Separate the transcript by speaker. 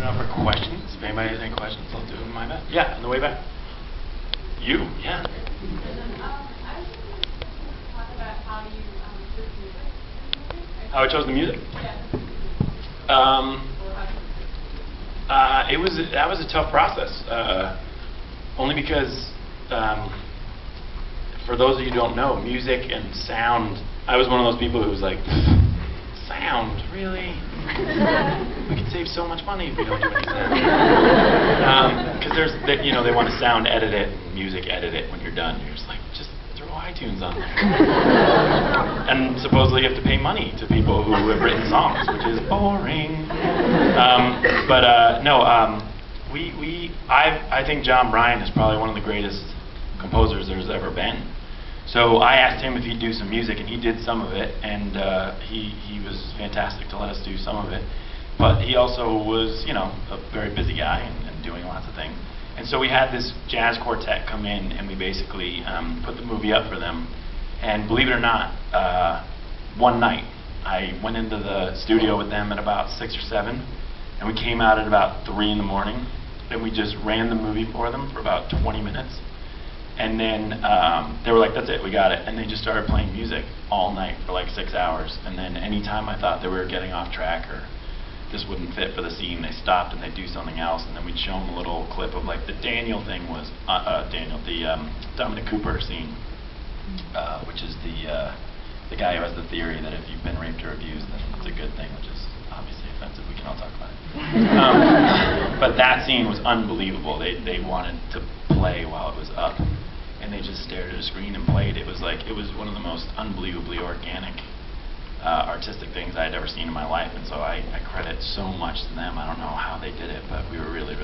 Speaker 1: it up for questions. If anybody has any questions, I'll do my best. Yeah, on the way back. You, yeah.
Speaker 2: I was just going to talk about how you choose music.
Speaker 1: How I chose the music?
Speaker 2: Yeah.
Speaker 1: That was a tough process. Only because, for those of you who don't know, music and sound, I was one of those people who was like, sound, really? We could save so much money if we don't do any sound. Because they want to sound edit it, music edit it when you're done. You're just like, just throw iTunes on there. And supposedly you have to pay money to people who have written songs, which is boring. I think John Bryan is probably one of the greatest composers there's ever been. So I asked him if he'd do some music, and he did some of it, and he was fantastic to let us do some of it. But he also was, a very busy guy and doing lots of things. And so we had this jazz quartet come in, and we basically put the movie up for them. And believe it or not, one night I went into the studio with them at about 6 or 7, and we came out at about 3 in the morning, and we just ran the movie for them for about 20 minutes. And then they were like, that's it, we got it. And they just started playing music all night for like 6 hours. And then anytime I thought they were getting off track or this wouldn't fit for the scene, they stopped and they'd do something else. And then we'd show them a little clip of like the Daniel thing was, the Dominic Cooper scene, which is the guy who has the theory that if you've been raped or abused, then it's a good thing, which is obviously offensive. We can all talk about it. But that scene was unbelievable. They wanted to play while it was up, and they just stared at a screen and played. It was one of the most unbelievably organic, artistic things I had ever seen in my life, and so I credit so much to them. I don't know how they did it, but we were really, really